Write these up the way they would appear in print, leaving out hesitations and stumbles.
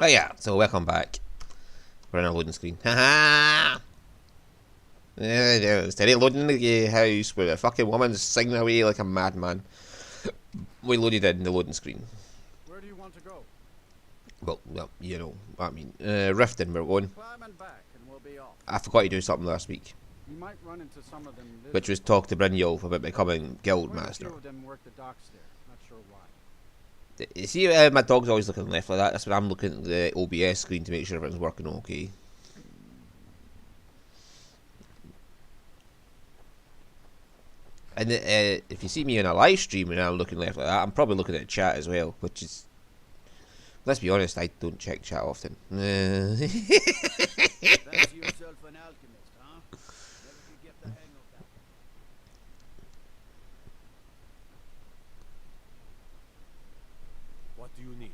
Oh yeah, so welcome back. We're on a loading screen. Haha! Steady loading the house where the fucking woman's singing away like a madman. We loaded in the loading screen. Where do you want to go? Well, you know what I mean. Rifting, we're going. Climb and back, and we'll be off. I forgot to do something last week, You might run into some of them. which was talk to Brynjolf about becoming guild Quite a master. few of them work the docks there. Not sure why. You see, my dog's always looking left like that. That's when I'm looking at the OBS screen to make sure everything's working okay. And if you see me in a live stream and I'm looking left like that, I'm probably looking at chat as well, which is, let's be honest, I don't check chat often. Fancy yourself an alchemist, huh? Never could get the hang of that. What do you need?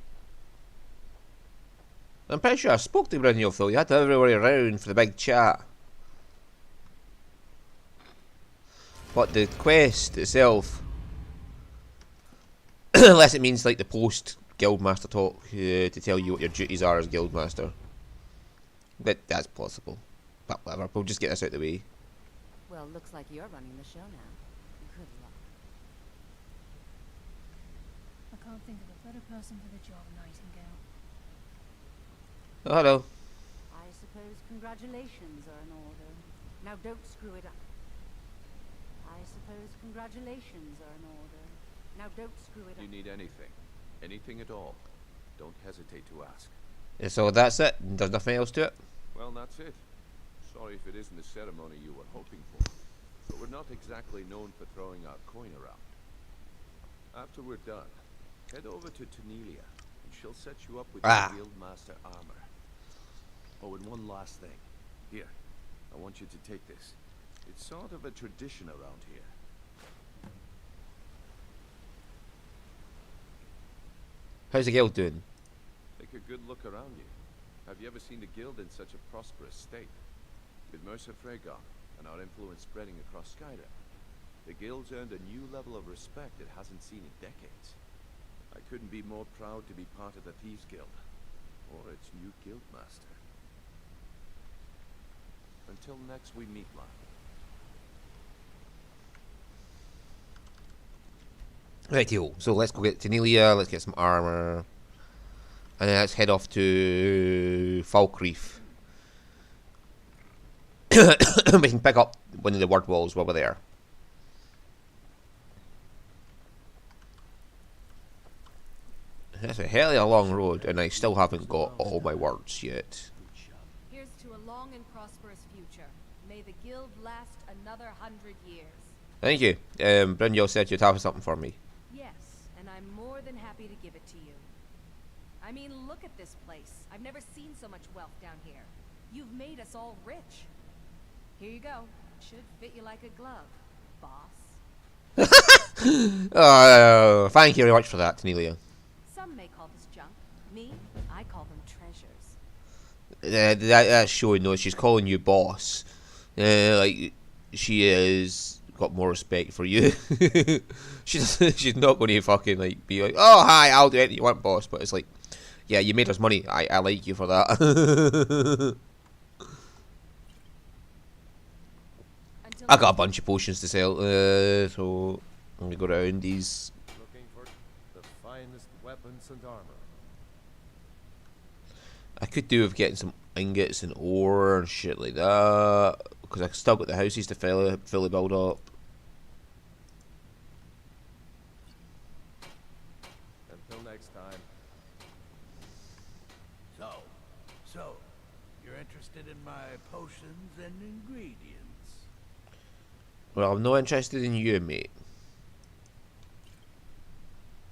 I'm pretty sure I spoke to Brynjolf though. You had to have everybody around for the big chat. But the quest itself, unless it means like the post guildmaster talk to tell you what your duties are as guildmaster, that's possible. But whatever, we'll just get this out of the way. Well, looks like you're running the show now. Good luck. I can't think of a better person for the job, Nightingale. Oh, hello. I suppose congratulations are in order. Now don't screw it up. I suppose congratulations are in order. Now don't screw it You up. need anything. Anything at all. Don't hesitate to ask. So that's it. There's nothing else to it. Well, that's it. Sorry if it isn't the ceremony you were hoping for. But we're not exactly known for throwing our coin around. After we're done, head over to Tanelia, and she'll set you up with your Guildmaster armor. Oh, and one last thing. Here, I want you to take this. It's sort of a tradition around here. How's the guild doing? Take a good look around you. Have you ever seen the guild in such a prosperous state? With Mercer Fregon and our influence spreading across Skyrim, the guild's earned a new level of respect it hasn't seen in decades. I couldn't be more proud to be part of the Thieves Guild, or its new guildmaster. Until next we meet, lad. Rightio, so let's go get Tanelia, let's get some armour, and then let's head off to Falkreath. We can pick up one of the word walls while we're there. That's a hell of a long road, and I still haven't got all my words yet. Here's to a long and prosperous future. May the guild last another 100 years. Thank you. Brynjolf said you'd have something for me. Yes, and I'm more than happy to give it to you. I mean, look at this place. I've never seen so much wealth down here. You've made us all rich. Here you go. Should fit you like a glove, boss. Oh, thank you very much for that, Tanelia. Some may call this junk. Me, I call them treasures. That's showing though. She's calling you boss. Like she has got more respect for you. She's not going to fucking like be like, oh hi, I'll do anything you want, boss. But it's like, yeah, you made us money. I like you for that. I got a bunch of potions to sell, so I'm gonna go around these. Looking for the finest weapons and armor. I could do with getting some ingots and ore and shit like that, because I still got the houses to fully build up. Until next time. So, you're interested in my potions and ingredients? Well, I'm not interested in you, mate.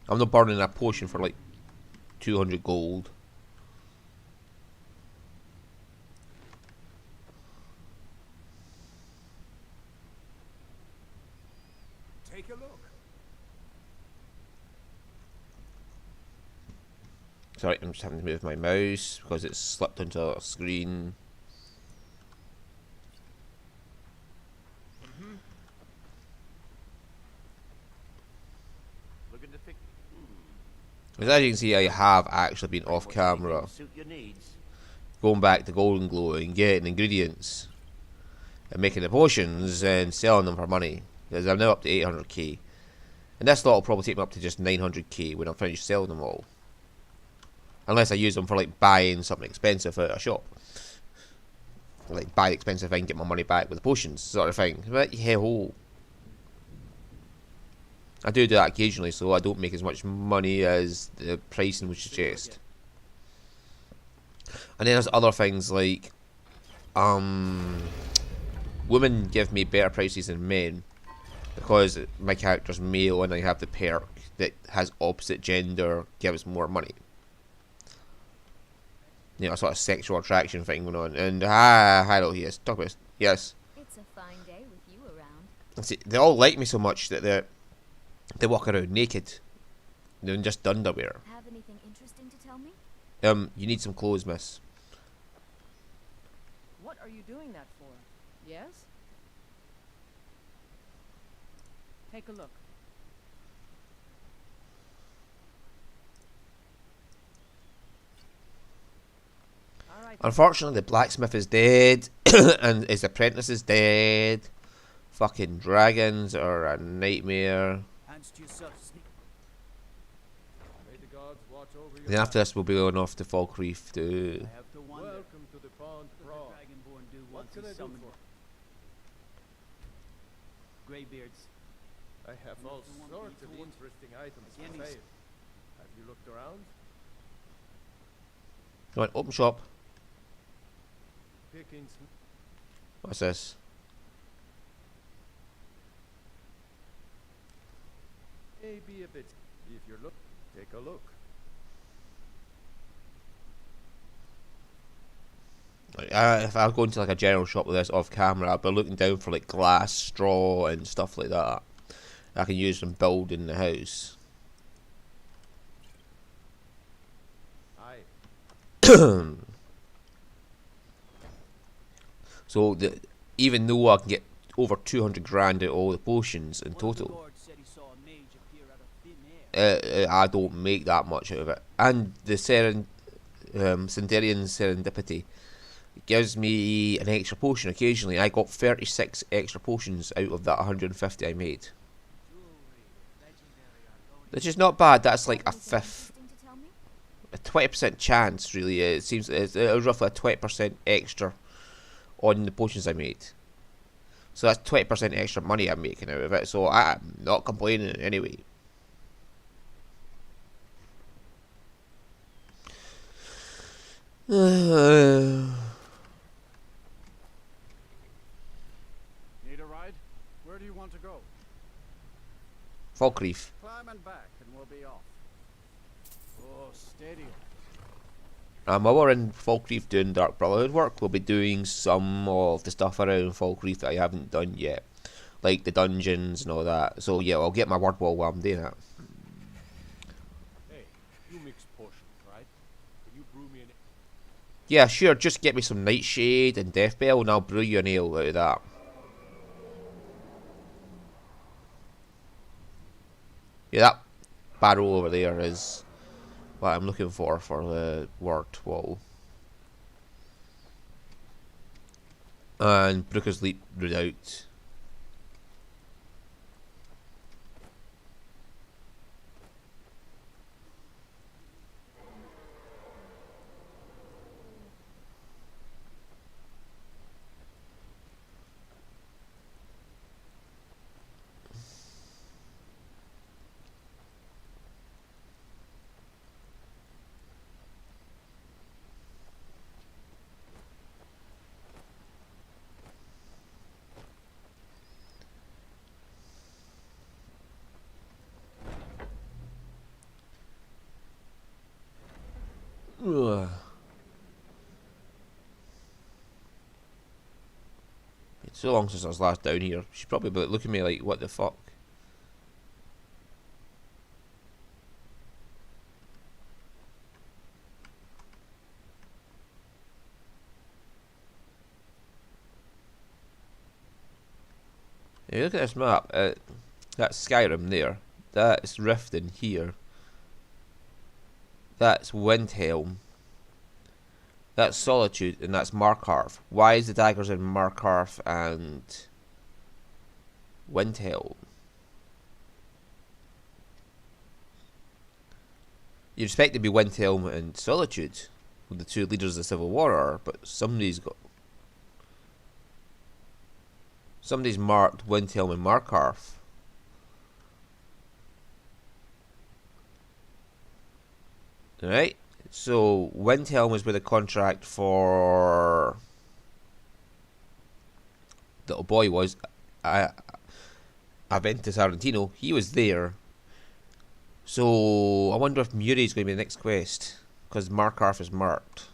I'm not burning a potion for like 200 gold. Take a look. Sorry, I'm just having to move my mouse because it's slipped onto a screen. Looking to fix. As you can see, I have actually been off camera, Suit your needs. going back to Golden Glow and getting ingredients and making the potions and selling them for money. Because I'm now up to 800k. And this lot will probably take me up to just 900k when I'm finished selling them all. Unless I use them for like buying something expensive at a shop. Like buy the expensive thing, get my money back with the potions sort of thing. But hell, I do that occasionally, so I don't make as much money as the pricing would suggest. And then there's other things like women give me better prices than men because my character's male and I have the perk that has opposite gender gives more money. You know, a sort of sexual attraction thing going on. And hello, yes, talk about this. Yes. It's a fine day with you around. See, they all like me so much that they walk around naked. They're in just underwear. Have anything interesting to tell me? You need some clothes, miss. What are you doing that for? Yes? Take a look. All right. Unfortunately, the blacksmith is dead, and his apprentice is dead. Fucking dragons are a nightmare. Hands to yourself, sneak. May the gods watch over your Then after back. this, we'll be going off to Falkreath to. I have to wonder Welcome to the Pond what Brawl. the Dragonborn do What once can I he do summoned for? graybeards. I have all Enough to want sorts to of eat what? interesting items for Guineas. sale. Have you looked around? Come on, open shop. Pickings. What's this? Maybe a bit. If you're look, take a look. Like, if I go into like a general shop with this off camera, I'll be looking down for like glass, straw, and stuff like that. I can use them building the house. Aye. So even though I can get over 200 grand out of all the potions in One of the total, guards said he saw a mage appear out of thin air. I don't make that much out of it. And the Senderian Serendipity gives me an extra potion occasionally. I got 36 extra potions out of that 150 I made. Jewelry, legendary Argonian. Which is not bad. That's like a Anything fifth, interesting to tell me? a 20% chance really. It seems it's roughly a 20% extra on the potions I made. So that's 20% extra money I'm making out of it. So I'm not complaining anyway. Need a ride? Where do you want to go? Falkreath. Climb and back, and we'll be off. Oh, steady. While we're in Falkreath doing Dark Brotherhood work, we'll be doing some of the stuff around Falkreath that I haven't done yet. Like the dungeons and all that. So yeah, I'll get my word wall while I'm doing that. Hey, you mix potions, right? Can you brew me an... Yeah, sure, just get me some Nightshade and Deathbell and I'll brew you an ale out of that. Yeah, that barrel over there is what I'm looking for the word wall. And Brooker's Leap Redoubt. Ugh. It's so long since I was last down here. She'd probably be looking at me like, what the fuck? Yeah, look at this map. That's Skyrim there. That's Rift in here. That's Windhelm. That's Solitude, and that's Markarth. Why is the daggers in Markarth and Windhelm? You'd expect it to be Windhelm and Solitude, with the two leaders of the Civil War are, but somebody's marked Windhelm and Markarth. Alright, so Windhelm is where the contract for the little boy was. Aventus Argentino, he was there. So I wonder if Muri's going to be the next quest, because Markarth is marked.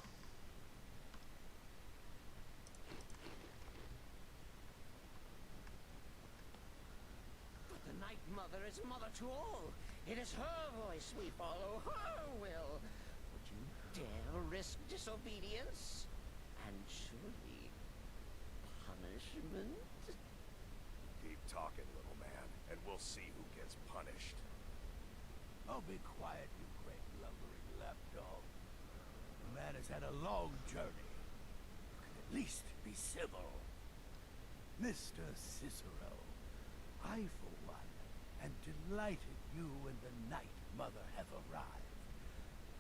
But the Night Mother is mother to all. It is her voice we follow, her will. Would you dare risk disobedience? And surely punishment? Keep talking, little man, and we'll see who gets punished. Oh, be quiet, you great lumbering lapdog. The man has had a long journey. You can at least be civil. Mr. Cicero, I, for one, am delighted you and the Night Mother have arrived.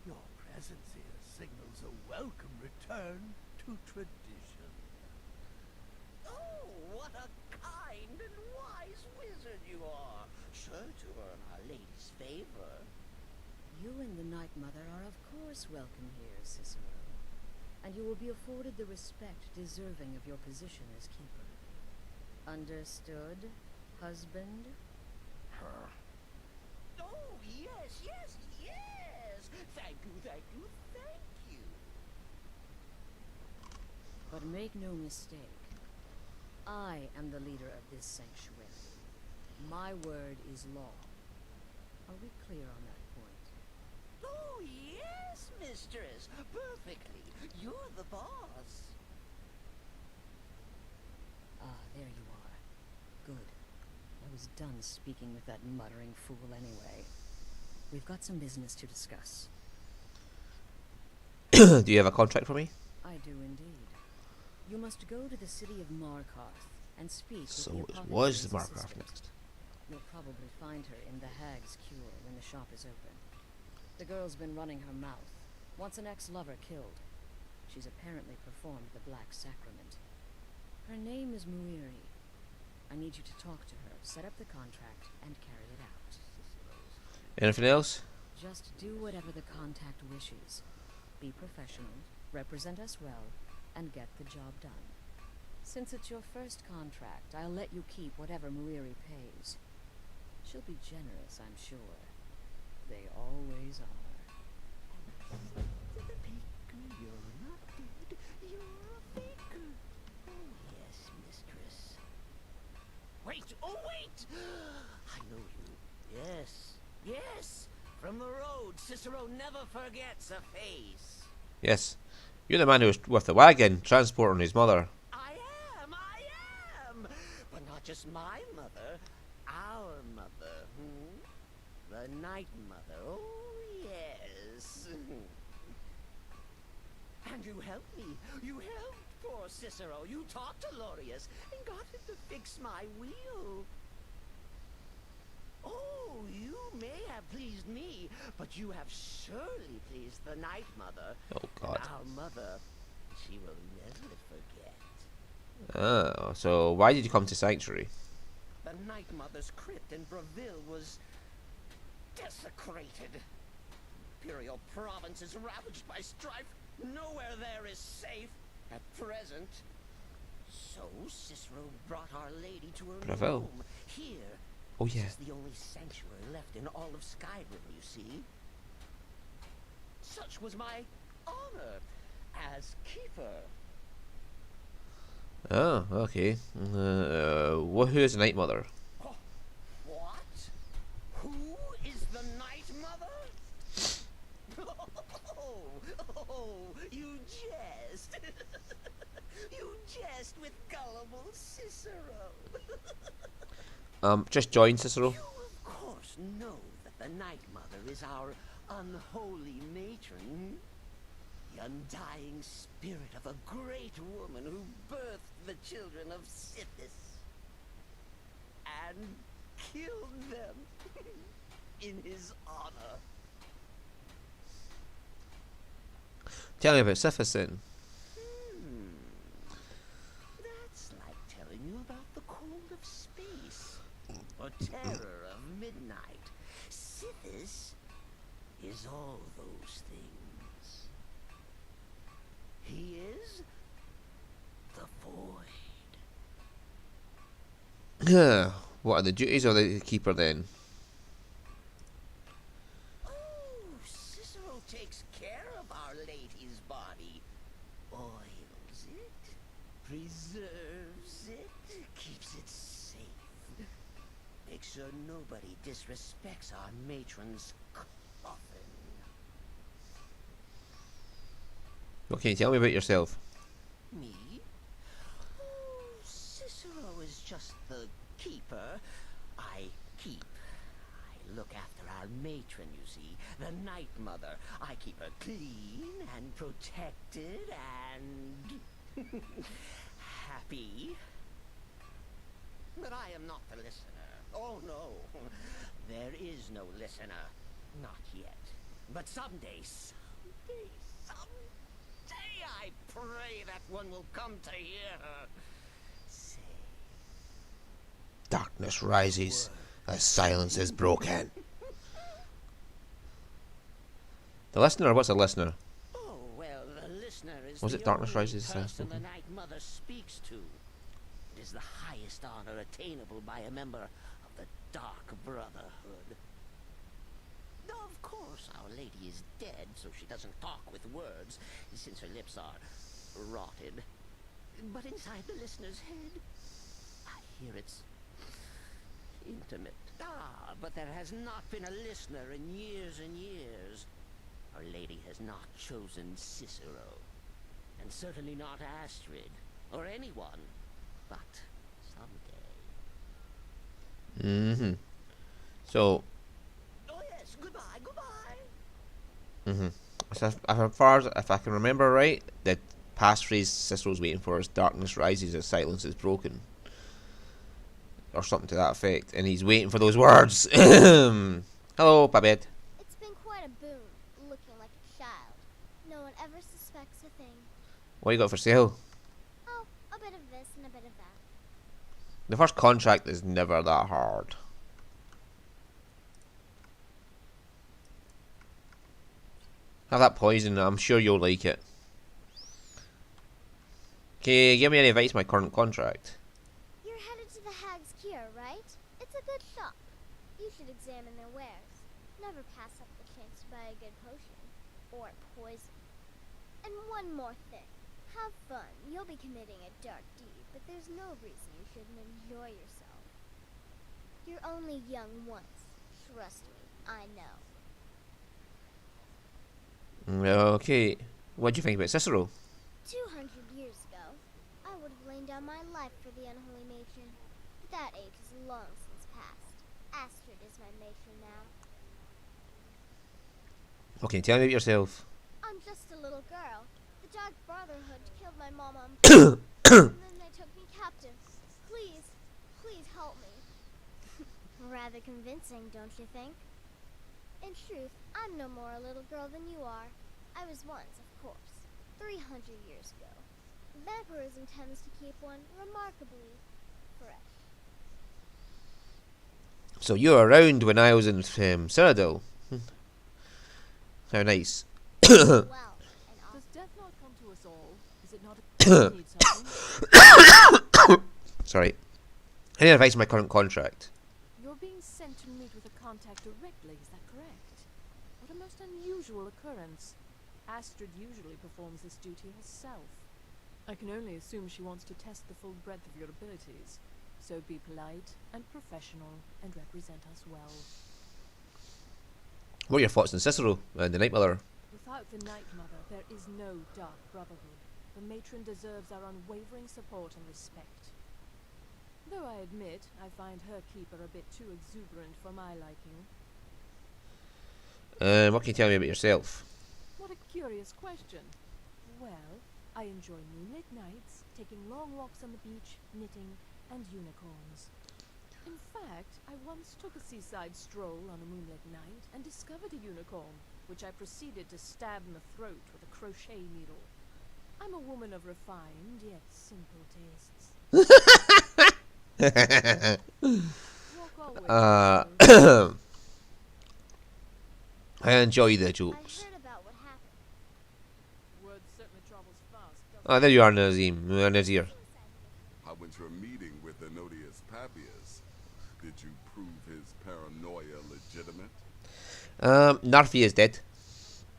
Your presence here signals a welcome return to tradition. Oh, what a kind and wise wizard you are. Sure to earn Our Lady's favor. You and the Night Mother are of course welcome here, Cicero. And you will be afforded the respect deserving of your position as keeper. Understood, husband? Oh, yes, yes, yes! Thank you, thank you, thank you! But make no mistake, I am the leader of this sanctuary. My word is law. Are we clear on that point? Oh, yes, mistress! Perfectly! You're the boss! Ah, there you are. Good. I was done speaking with that muttering fool anyway. We've got some business to discuss. Do you have a contract for me? I do indeed. You must go to the city of Markarth and speak So with the it was the apothecary's Markarth assistant. next. You'll probably find her in the Hag's Cure when the shop is open. The girl's been running her mouth. Wants an ex-lover killed. She's apparently performed the Black Sacrament. Her name is Muiri. I need you to talk to her, set up the contract, and carry it out. Anything else? Just do whatever the contact wishes. Be professional, represent us well, and get the job done. Since it's your first contract, I'll let you keep whatever Muiri pays. She'll be generous, I'm sure. They always are. The faker, you're not dead. You're a faker. Oh, yes, mistress. Wait! Oh, wait! I know you. Yes. Yes! From the road, Cicero never forgets a face. Yes. You're the man who was with the wagon, transporting his mother. I am! But not just my mother, our mother. The Night Mother, oh yes. And you helped me. You helped poor Cicero. You talked to Lorius and got him to fix my wheel. Oh, you may have pleased me, but you have surely pleased the Night Mother. Oh, God. And our mother, she will never forget. Oh, so why did you come to Sanctuary? The Night Mother's crypt in Breville was desecrated. Imperial province is ravaged by strife. Nowhere there is safe at present. So Cicero brought Our Lady to her Breville. home here. Oh, yeah. This is the only sanctuary left in all of Skyrim, you see. Such was my honor as keeper. Oh, okay. Who is the Night Mother? Oh, what? Who is the Night Mother? Oh, you jest. You jest with gullible Cicero. Just join Cicero. You of course know that the Night Mother is our unholy matron, the undying spirit of a great woman who birthed the children of Sithis and killed them in his honor. Tell me about Sithis then. That's like telling you about the cold of space or terror of midnight. Sithis is all those things. He is the void. What are the duties of the keeper then? Oh, Cicero takes care of Our Lady's body. Oils it, preserves it, keeps it safe. Makes sure nobody disrespects our matron's coffin. What can you tell me about yourself? Me? Oh, Cicero is just the keeper. I keep. I look after our matron, you see, the Night Mother. I keep her clean and protected and happy. But I am not the listener. Oh no, there is no listener. Not yet. But someday, I pray that one will come to hear her say, Darkness rises as silence is broken. The listener? What's a listener? oh, well, the listener is Was the it Darkness only Rises? person the Night Mother speaks to. It is the highest honor attainable by a member of the Dark Brotherhood. Though, of course, Our Lady is dead, so she doesn't talk with words, since her lips are rotted. But inside the listener's head, I hear it's intimate. Ah, but there has not been a listener in years and years. Our Lady has not chosen Cicero, and certainly not Astrid, or anyone, but someday. So. Oh yes, goodbye, goodbye. So as far as if I can remember right, the passphrase Cicero's waiting for is "Darkness rises as silence is broken," or something to that effect, and he's waiting for those words. Hello, Babette. It's been quite a boon, looking like a child. No one ever suspects a thing. What you got for sale? Oh, a bit of this and a bit of that. The first contract is never that hard. Have that poison, I'm sure you'll like it. Okay, give me any advice on my current contract. You're headed to the Hag's Cure, right? It's a good shop. You should examine their wares. Never pass up the chance to buy a good potion. Or poison. And one more thing. Have fun. You'll be committing a dark deed, but there's no reason you shouldn't enjoy yourself. You're only young once. Trust me, I know. Okay, what do you think about Cicero? 200 years ago, I would have lain down my life for the unholy matron. But that age is long since past. Astrid is my matron now. Okay, tell me about yourself. I'm just a little girl. The Dark Brotherhood killed my mom on purpose, and then they took me captive. Please, please help me. Rather convincing, don't you think? In truth, I'm no more a little girl than you are. I was once, of course, 300 years ago. Vampirism tends to keep one remarkably fresh. So you were around when I was in Cyrodiil. How nice. Well, Does death not come to us all? Is it not a need something? Sorry. Any advice on my current contract? You're being sent to meet with a contact directly, is that correct? What a most unusual occurrence. Astrid usually performs this duty herself. I can only assume she wants to test the full breadth of your abilities. So be polite and professional and represent us well. What are your thoughts on Cicero and the Night Mother? Without the Night Mother, there is no Dark Brotherhood. The matron deserves our unwavering support and respect. Though I admit, I find her keeper a bit too exuberant for my liking. What can you tell me about yourself? What a curious question. Well, I enjoy moonlit nights, taking long walks on the beach, knitting, and unicorns. In fact, I once took a seaside stroll on a moonlit night and discovered a unicorn, which I proceeded to stab in the throat with a crochet needle. I'm a woman of refined yet simple tastes. Walk always, I suppose. I enjoy the I jokes. heard about what happened. Word certainly travels fast, doesn't Oh, there you are, Nazim. Nazir. How went your meeting with Enodius Papias? Did you prove his paranoia legitimate? Narfi is dead.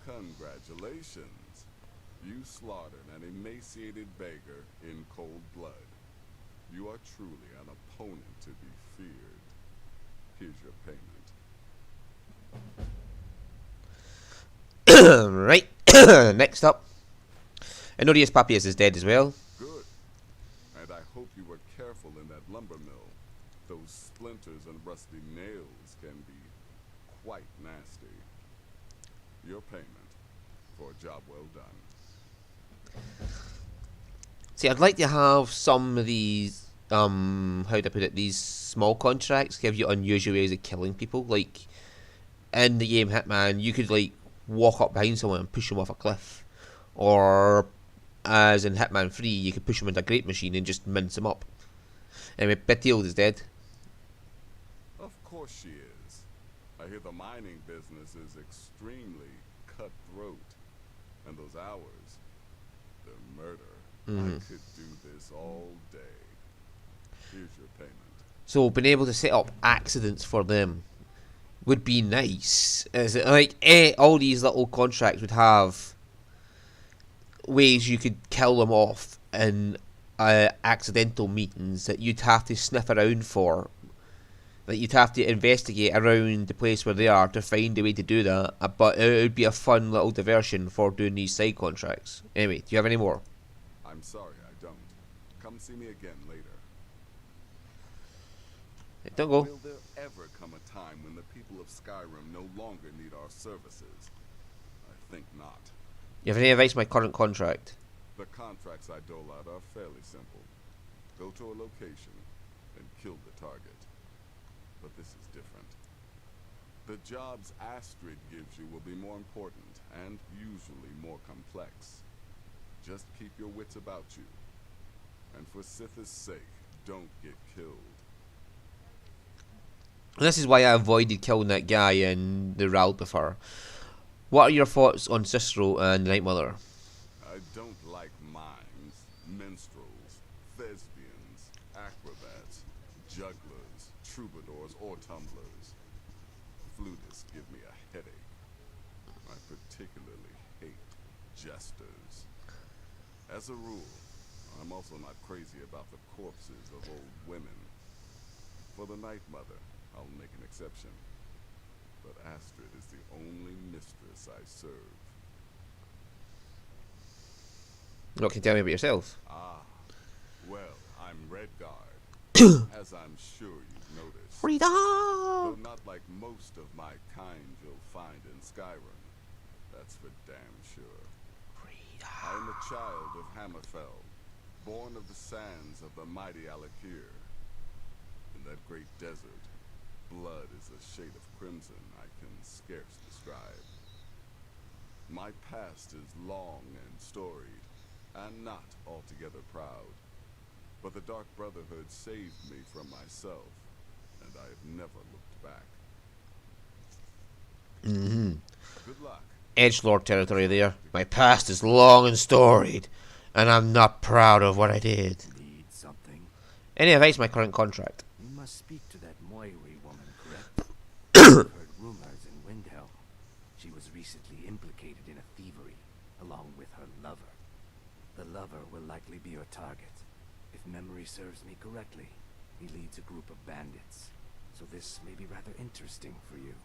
Congratulations. You slaughtered an emaciated beggar in cold blood. You are truly an opponent to be feared. Here's your payment. Right. Next up. Enodius Papias is dead as well. Good. And I hope you were careful in that lumber mill. Those splinters and rusty nails can be quite nasty. Your payment for a job well done. See, I'd like to have some of these, how do I put it, these small contracts give you unusual ways of killing people. Like, in the game Hitman, you could, like, walk up behind someone and push them off a cliff. Or, as in Hitman 3, you could push them into a grape machine and just mince them up. Anyway, Bettield is dead. Of course she is. I hear the mining business is extremely cutthroat. And those hours, the murder. I could do this all day. Here's your payment. So, being able to set up accidents for them would be nice. Is it like all these little contracts would have ways you could kill them off in accidental meetings that you'd have to sniff around for, that you'd have to investigate around the place where they are to find a way to do that. But it would be a fun little diversion for doing these side contracts. Anyway, do you have any more? I'm sorry, I don't. Come see me again later. Don't go. Will there ever come a time when the people of Skyrim no longer need our services? I think not. You have any advice on my current contract? The contracts I dole out are fairly simple. Go to a location and kill the target. But this is different. The jobs Astrid gives you will be more important and usually more complex. Just keep your wits about you. And for Sith's sake, don't get killed. This is why I avoided killing that guy in the Rald before. What are your thoughts on Cicero and the Night Mother? I don't like mimes, minstrels, thespians, acrobats, jugglers, troubadours, or tumblers. Flutists give me a headache. I particularly hate jesters. As a rule, I'm also not crazy about the corpses of old women. For the Night Mother, I'll make an exception. But Astrid is the only mistress I serve. What can you tell me about yourself? Ah, well, I'm Redguard, as I'm sure you've noticed. Freedom! Though not like most of my kind you'll find in Skyrim. That's for damn sure. I am a child of Hammerfell, born of the sands of the mighty Alakir. In that great desert, blood is a shade of crimson I can scarce describe. My past is long and storied, and not altogether proud. But the Dark Brotherhood saved me from myself, and I have never looked back. Good luck. Edgelord territory there. My past is long and storied, and I'm not proud of what I did. Need something? Any advice on my current contract? You must speak to that Moiri woman, correct? I've heard rumors in Windhelm. She was recently implicated in a thievery, along with her lover. The lover will likely be your target. If memory serves me correctly, he leads a group of bandits. So this may be rather interesting for you.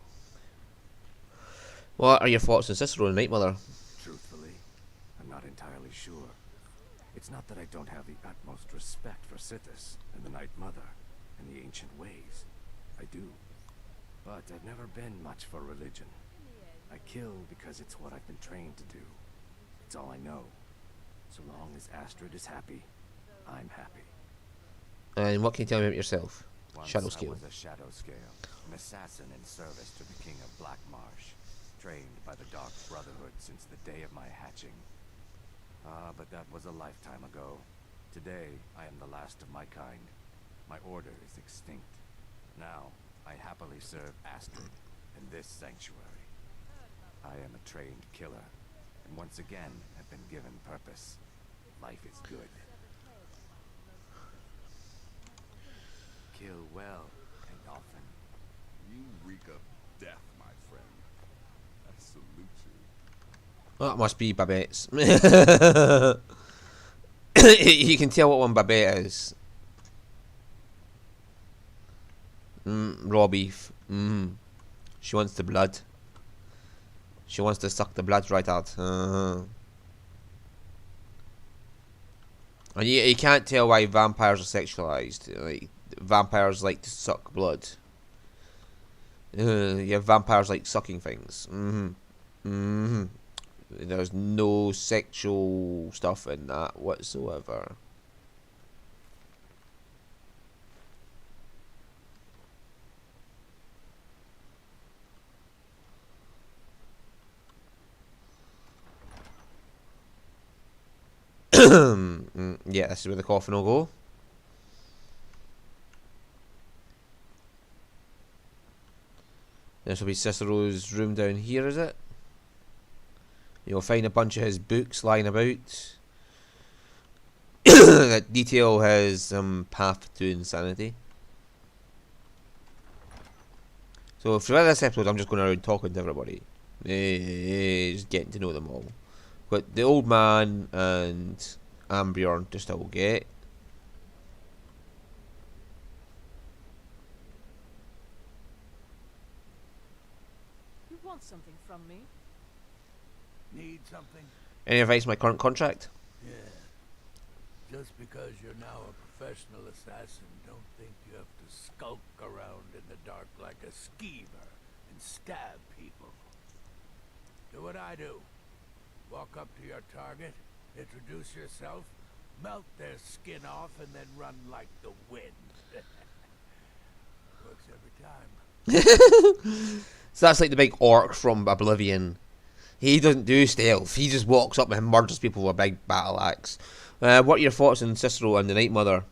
What are your thoughts on Cicero and Night Mother? Truthfully, I'm not entirely sure. It's not that I don't have the utmost respect for Sithis and the Night Mother and the ancient ways. I do. But I've never been much for religion. I kill because it's what I've been trained to do. It's all I know. So long as Astrid is happy, I'm happy. And what can you tell me about yourself? Once Shadow I Scale. was a Shadow Scale, an assassin in service to the King of Blackmarsh, trained by the Dark Brotherhood since the day of my hatching. But that was a lifetime ago. Today, I am the last of my kind. My order is extinct. Now, I happily serve Astrid in this sanctuary. I am a trained killer, and once again have been given purpose. Life is good. Kill well and often. You reek of death, my friend. I salute you. Oh, that must be Babette's. You can tell what one Babette is. Raw beef. She wants the blood. She wants to suck the blood right out. And you can't tell why vampires are sexualized. Like, vampires like to suck blood. Yeah, vampires like sucking things. There's no sexual stuff in that whatsoever. Yeah, this is where the coffin will go. This will be Cicero's room down here, is it? You'll find a bunch of his books lying about that detail his path to insanity. So throughout this episode, I'm just going around talking to everybody, just getting to know them all. But the old man and Ambjorn to still get. You want something from me? Need something? Any advice on my current contract? Yeah. Just because you're now a professional assassin, don't think you have to skulk around in the dark like a skeever and stab people. Do what I do. Walk up to your target, introduce yourself, melt their skin off, and then run like the wind. Works every time. So that's like the big orc from Oblivion. He doesn't do stealth. He just walks up and murders people with a big battle axe. What are your thoughts on Cicero and the Night Mother?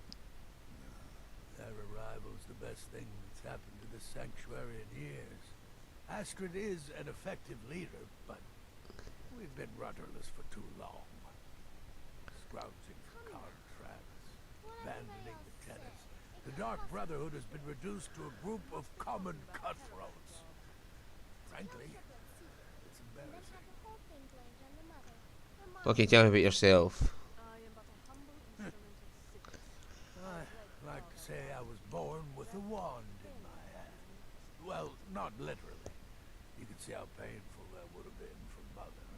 Their arrival's the best thing that's happened to this sanctuary in years. Astrid is an effective leader, but we've been rudderless for too long. Scrounging for contracts, abandoning the tenants. The Dark Brotherhood has been reduced to a group of common cutthroats. Frankly, it's embarrassing. Okay, tell me about yourself. I like to say I was born with a wand in my hand. Well, not literally. You can see how painful that would have been for Mother.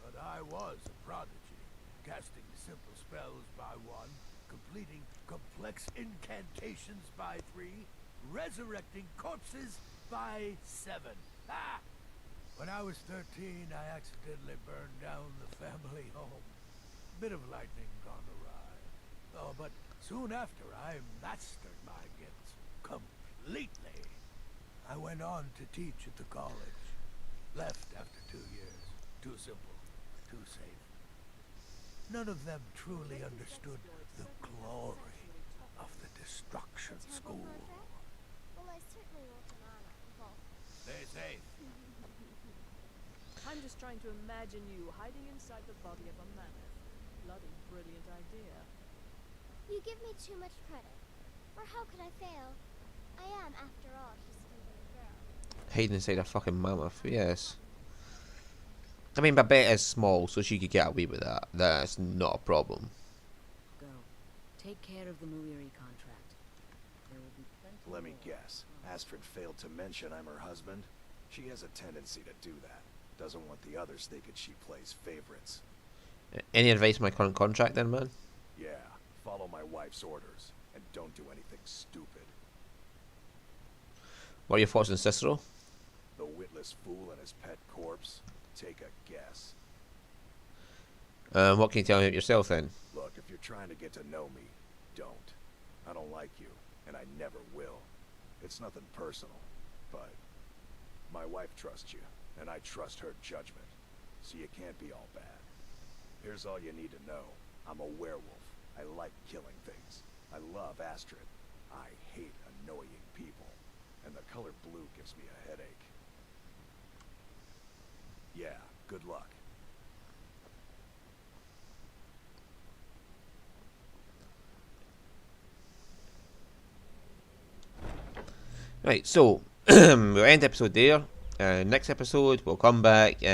But I was a prodigy, casting simple spells by one, completing complex incantations by 3, resurrecting corpses by 7. Ah! When I was 13, I accidentally burned down the family home. Bit of lightning gone awry. Oh, but soon after, I mastered my gifts completely. I went on to teach at the college. Left after 2 years. Too simple. Too safe. None of them truly understood the glory of the destruction school. Well, I certainly won't deny my Stay safe. I'm just trying to imagine you hiding inside the body of a mammoth. Bloody brilliant idea. You give me too much credit. For how could I fail? I am, after all, just a little girl. Hiding inside a fucking mammoth, yes. I mean, Babette is small, so she could get away with that. That's not a problem. Go. Take care of the Muiri contract. There will be plenty Let me more. guess. Astrid failed to mention I'm her husband. She has a tendency to do that. Doesn't want the others thinking she plays favorites. Any advice on my current contract then, man? Yeah, follow my wife's orders. And don't do anything stupid. What are your thoughts on Cicero? The witless this fool and his pet corpse? Take a guess. What can you tell me about yourself then? Look, if you're trying to get to know me, don't. I don't like you, and I never will. It's nothing personal, but my wife trusts you, and I trust her judgment, so you can't be all bad. Here's all you need to know. I'm a werewolf. I like killing things. I love Astrid. I hate annoying people, and the color blue gives me a headache. Yeah, good luck. Right, so we'll end episode there. Next episode, we'll come back and